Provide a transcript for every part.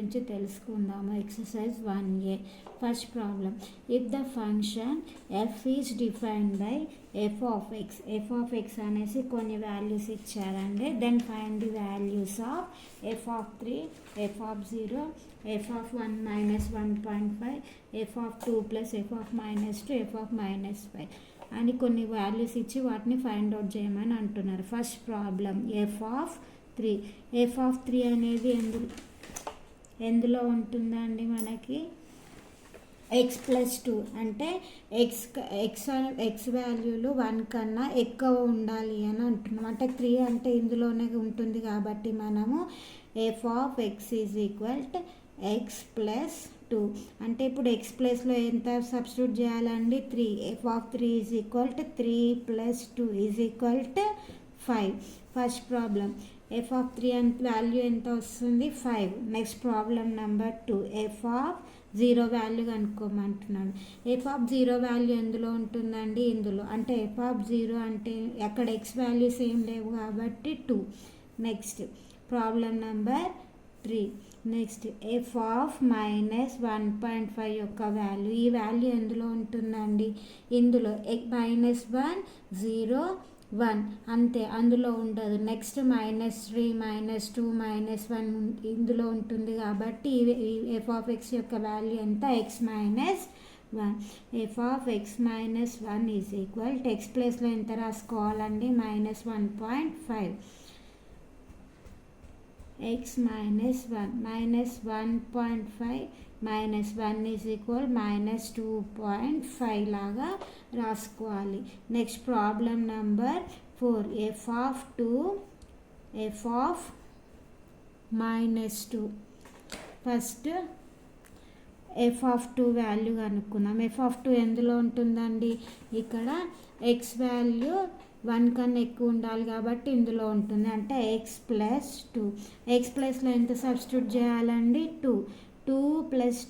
గురించి తెలుసుకుందాము. Exercise 1A. First problem, if the function f is defined by f of x అనేసి కొన్ని values ఇచ్చారండి. Then find the values of f of 3, f of 0, f of 1 minus 1.5, f of 2 plus f of -2, f of -5 అని కొన్ని values ఇచ్చి వాటిని find out చేయమని అంటున్నారు. First problem, f of 3 అనేది ఎందులో ఉంటుందండి? మనకి x+2 అంటే ఎక్స్ వాల్యూలు 1 కన్నా ఎక్కువ ఉండాలి అని అంటున్నాం. అంటే 3 అంటే ఇందులోనే ఉంటుంది కాబట్టి మనము f of x is equal to x+2 అంటే ఇప్పుడు ఎక్స్ ప్లస్లో ఎంత సబ్స్టిట్యూట్ చేయాలండి? 3. F of 3 is equal to 3 + 2 is equal to 5. First problem, f of 3 value ఎంత వస్తుంది? 5. Next problem number 2, f of 0 value కనుక్కోమంటున్నాడు. ఎఫ్ ఆఫ్ 0 వాల్యూ ఎందులో ఉంటుందండి? ఇందులో. అంటే ఎఫ్ ఆఫ్ 0 అంటే అక్కడ ఎక్స్ వాల్యూస్ ఏం లేవు కాబట్టి 2. Next problem number 3, next F of -1.5 యొక్క వాల్యూ, ఈ వాల్యూ ఎందులో ఉంటుందండి? ఇందులో -1, 0, 1 అంతే, అందులో ఉండదు. నెక్స్ట్ -3, -2, -1 ఇందులో ఉంటుంది కాబట్టి ఎఫ్ ఆఫ్ ఎక్స్ యొక్క వాల్యూ ఎంత? x-1. F of x-1 is equal to X ప్లేస్లో ఎంత రాసుకోవాలండి? -1.5. x-1 -1.5 -1 ఈజ్ ఈక్వల్ -2.5 లాగా రాసుకోవాలి. Next problem number 4, f of 2, f of -2. First f of 2 value కనుక్కున్నాం. ఎఫ్ ఆఫ్ 2 ఎందులో ఉంటుందండి? ఇక్కడ ఎక్స్ వాల్యూ 1 కన్నా ఎక్కువ ఉండాలి కాబట్టి ఇందులో ఉంటుంది. అంటే x+2. ఎక్స్ ప్లస్లో ఎంత సబ్స్టిట్యూట్ చేయాలండి? 2 +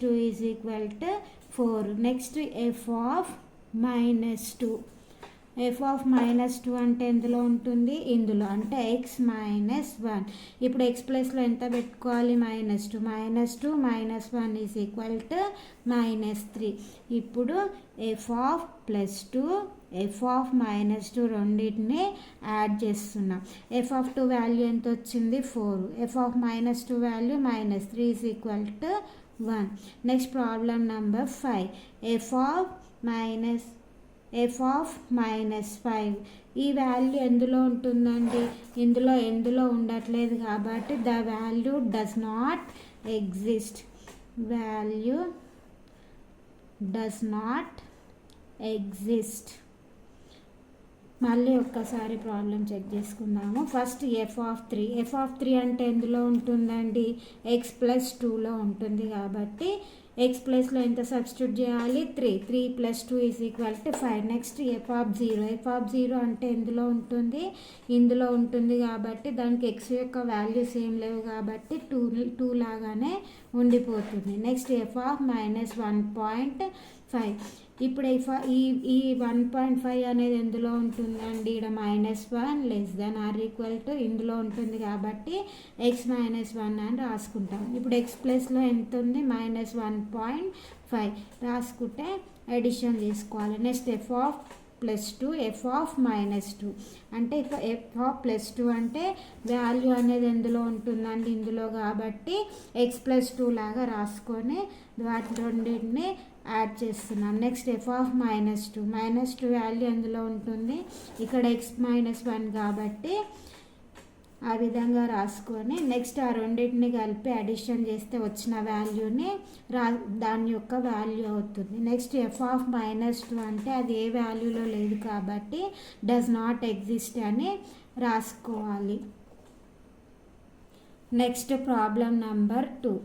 2 is equal to 4. Next F of -2. F of -2 అంటే ఎందులో ఉంటుంది? ఇందులో. అంటే x-1. ఇప్పుడు ఎక్స్ ప్లస్లో ఎంత పెట్టుకోవాలి? -2. -2 -1 ఈజ్ ఈక్వల్ టు -3. ఇప్పుడు ఎఫ్ ఆఫ్ +2, ఎఫ్ ఆఫ్ -2 రెండింటిని యాడ్ చేస్తున్నాం. ఎఫ్ ఆఫ్ 2 వాల్యూ ఎంత వచ్చింది? 4. F of -2 value -3 is equal to 1. Next problem number 5, F of -5. ఈ వాల్యూ ఎందులో ఉంటుందండి? ఎందులో ఉండట్లేదు కాబట్టి the value does not exist. Value does not exist. మళ్ళీ ఒక్కసారి ప్రాబ్లం చెక్ చేసుకుందాము. First f of 3. F of 3 అంటే ఎందులో ఉంటుందండి? x+2లో ఉంటుంది కాబట్టి ఎక్స్ ప్లస్లో ఎంత సబ్స్టిట్యూట్ చేయాలి? 3. 3 + 2 is equal to 5. Next F of 0. F of 0 అంటే ఎందులో ఉంటుంది? ఇందులో ఉంటుంది కాబట్టి దానికి ఎక్స్ యొక్క వాల్యూస్ ఏం లేవు కాబట్టి 2 లాగానే ఉండిపోతుంది. Next F of -1.5. ఇప్పుడు ఈ 1.5 అనేది ఎందులో ఉంటుందండి? ఇక్కడ -1 < ఇందులో ఉంటుంది కాబట్టి x-1 అని రాసుకుంటాం. ఇప్పుడు ఎక్స్ ప్లస్లో ఎంత ఉంది? -1.5 రాసుకుంటే ఎడిషన్ చేసుకోవాలి. Next F of +2, f of -2 అంటే ఎఫ్ ఆఫ్ +2 అంటే వాల్యూ అనేది ఎందులో ఉంటుందండి? ఇందులో కాబట్టి x+2 లాగా రాసుకొని వాటి రెండింటిని యాడ్ చేస్తున్నాం. నెక్స్ట్ ఎఫ్ ఆఫ్ -2 వాల్యూ ఎందులో ఉంటుంది? ఇక్కడ x-1 కాబట్టి ఆ విధంగా రాసుకొని నెక్స్ట్ ఆ రెండింటిని కలిపి అడిషన్ చేస్తే వచ్చిన వాల్యూని దాని యొక్క వాల్యూ అవుతుంది. నెక్స్ట్ ఎఫ్ ఆఫ్ -2 అంటే అది ఏ వాల్యూలో లేదు కాబట్టి డస్ నాట్ ఎగ్జిస్ట్ అని రాసుకోవాలి. Next problem number 2,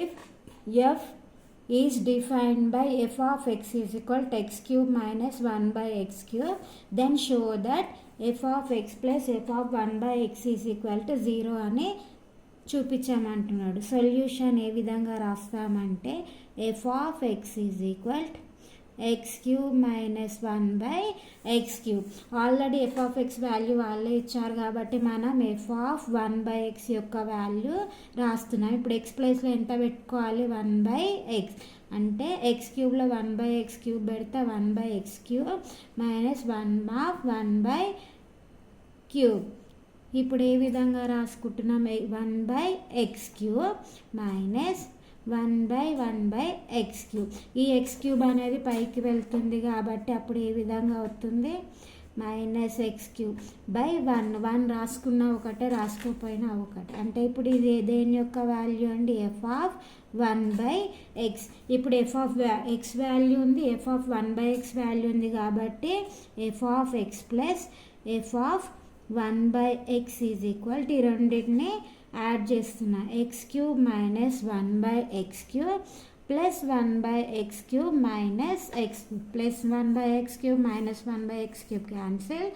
if F is defined by f of x is equal to x³ minus 1/x³, then show that f of x plus f of 1/x is equal to 0 అని చూపించమంటున్నాడు. Solution ఏ విధంగా రాస్తామంటే f of x is equal to X cube minus 1/x³ already F of X value వాళ్ళే ఇచ్చారు కాబట్టి మనం F of 1/x యొక్క value రాస్తున్నాం. ఇప్పుడు X ప్లేస్లో ఎంత పెట్టుకోవాలి, 1/x అంటే x³ 1/x³ పెడితే 1/x³ మైనస్ 1/1/3. ఇప్పుడు ఏ విధంగా రాసుకుంటున్నాం, 1/x³ మైనస్ 1/1/x³. ఈ x³ అనేది పైకి వెళ్తుంది కాబట్టి అప్పుడు ఏ విధంగా అవుతుంది, -x³/1 రాసుకున్నా ఒకటే, రాసుకోపోయినా ఒకటే. అంటే ఇప్పుడు ఇది దేని యొక్క వాల్యూ అండి, ఎఫ్ ఆఫ్ 1/x. ఇప్పుడు ఎఫ్ ఆఫ్ ఎక్స్ వాల్యూ ఉంది, ఎఫ్ ఆఫ్ 1/x వాల్యూ ఉంది కాబట్టి F of X plus f of 1/x is equal to ఈ రెండింటిని యాడ్ చేస్తున్నా, x³ minus 1/x³ plus 1/x³ minus x³ plus 1/x³ minus 1/x³ cancel,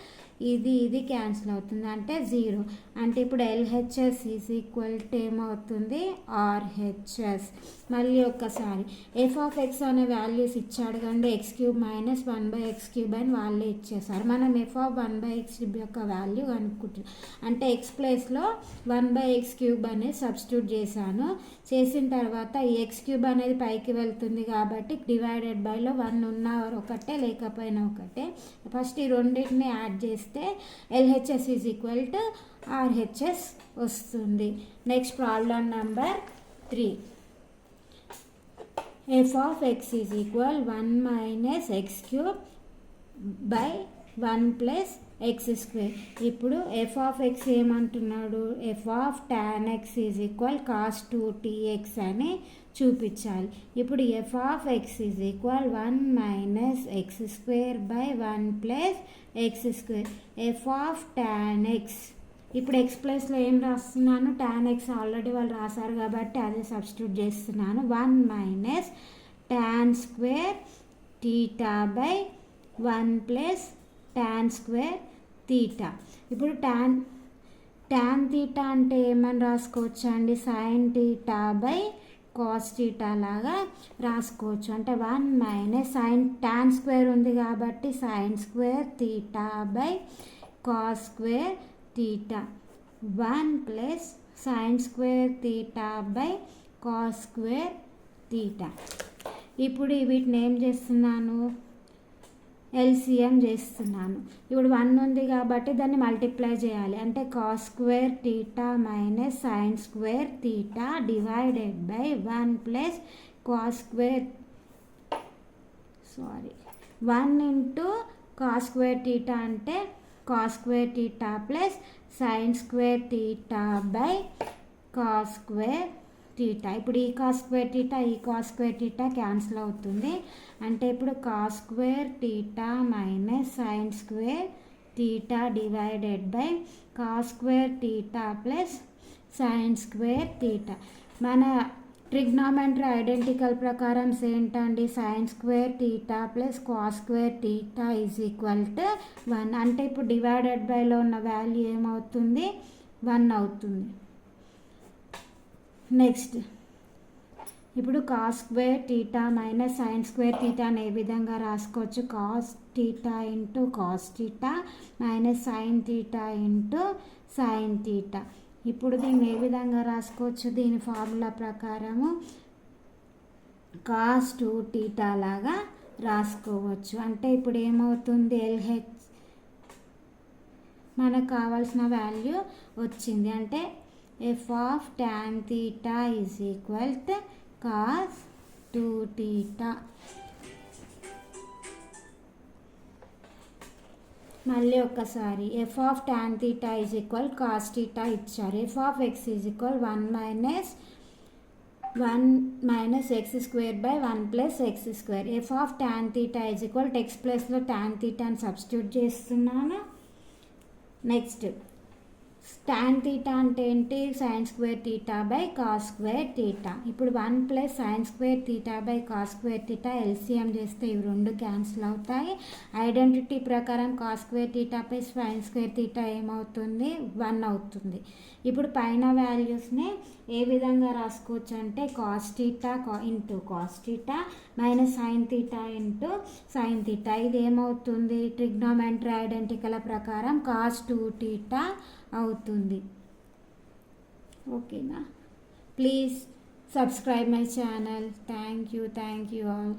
ఇది cancel అవుతుంది అంటే 0. అంటే ఇప్పుడు ఎల్హెచ్ఎస్ ఈజ్ ఈక్వల్ టు ఏమవుతుంది, ఆర్హెచ్ఎస్. మళ్ళీ ఒక్కసారి ఎఫ్ ఆఫ్ ఎక్స్ అనే వాల్యూస్ ఇచ్చాడు కండి, x³ మైనస్ 1/x³ అని వాళ్ళే ఇచ్చేసారు. మనం ఎఫ్ ఆఫ్ 1/x³ యొక్క వాల్యూ కనుక్కుంటున్నాం. అంటే ఎక్స్ ప్లేస్లో 1/x³ అనేది సబ్స్టిట్యూట్ చేశాను. చేసిన తర్వాత ఈ x³ అనేది పైకి వెళ్తుంది కాబట్టి డివైడెడ్ బైలో 1 ఉన్న ఒకటే లేకపోయినా ఒకటే. ఫస్ట్ ఈ రెండింటిని యాడ్ చేస్తే LHS is equal to RHS వస్తుంది. Next problem number 3. F of x is equal 1 minus x³ by 1 plus x². ఇప్పుడు ఎఫ్ ఆఫ్ ఎక్స్ ఏమంటున్నాడు, f of tan x is equal cos 2tx అని చూపించాలి. ఇప్పుడు f of x is equal 1 minus x² by 1 plus x². F of tan x, ఇప్పుడు x ప్లస్లో ఏం రాస్తున్నాను, tan x already వాళ్ళు రాశారు కాబట్టి అదే సబ్స్టిట్యూట్ చేస్తున్నాను. 1 minus tan² theta by 1 plus tan² theta. ఇప్పుడు tan తీటా అంటే ఏమని రాసుకోవచ్చు అండి, sin theta by cos theta లాగా రాసుకోవచ్చు. అంటే 1 మైనస్ tan² ఉంది కాబట్టి sin² theta by cos² theta 1 plus sin² theta by cos² theta. ఇప్పుడు వీటిని ఏం చేస్తున్నాను, ఎల్సిఎం చేస్తున్నాను. ఇప్పుడు 1 ఉంది కాబట్టి దాన్ని మల్టిప్లై చేయాలి. అంటే cos² theta minus sin² theta divided by 1 plus cos² 1 into cos² theta అంటే cos² theta plus sin² theta by cos² theta. ఇప్పుడు ఈ cos² తీటా ఈ cos² తీటా క్యాన్సిల్ అవుతుంది. అంటే ఇప్పుడు cos² theta minus sin² theta divided by cos² theta plus sin² theta. మన trigonometry identical ప్రకారం ఏంటండి, sin² theta plus cos² theta is equal to 1. అంటే ఇప్పుడు డివైడెడ్ బైలో ఉన్న వాల్యూ ఏమవుతుంది, 1 అవుతుంది. నెక్స్ట్ ఇప్పుడు cos² తీటా మైనస్ sin² తీటాని ఏ విధంగా రాసుకోవచ్చు, cos theta into cos theta minus sin theta into sin theta. ఇప్పుడు దీన్ని ఏ విధంగా రాసుకోవచ్చు, దీని ఫార్ములా ప్రకారము cos 2 తీటా లాగా రాసుకోవచ్చు. అంటే ఇప్పుడు ఏమవుతుంది, ఎల్హెచ్ మనకు కావాల్సిన వాల్యూ వచ్చింది. అంటే f of tan theta is equal to cos 2 theta. మళ్ళీ ఒక్కసారి f of tan theta is equal cos theta ఇచ్చారు. F of x is equal 1 minus x² by 1 plus x². F of tan theta is equal x ప్లస్లో tan తీటాని substitute చేస్తున్నాను. Next tan theta అంటే ఏంటి, sin² theta by cos² theta. ఇప్పుడు 1 plus sin² theta by cos² theta LCM చేస్తే ఇవి రెండు cancel అవుతాయి. ఐడెంటిటీ ప్రకారం cos² theta plus sin² theta ఏమవుతుంది, 1 అవుతుంది. ఇప్పుడు పైన వాల్యూస్ని ఏ విధంగా రాసుకోవచ్చు అంటే cos theta into cos theta minus sine theta into sine theta. ఇది ఏమవుతుంది, ట్రిగ్నోమెట్రీ ఐడెంటికల ప్రకారం కాస్ 2 థీటా అవుతుంది. ఓకేనా, please subscribe my channel. Thank you all.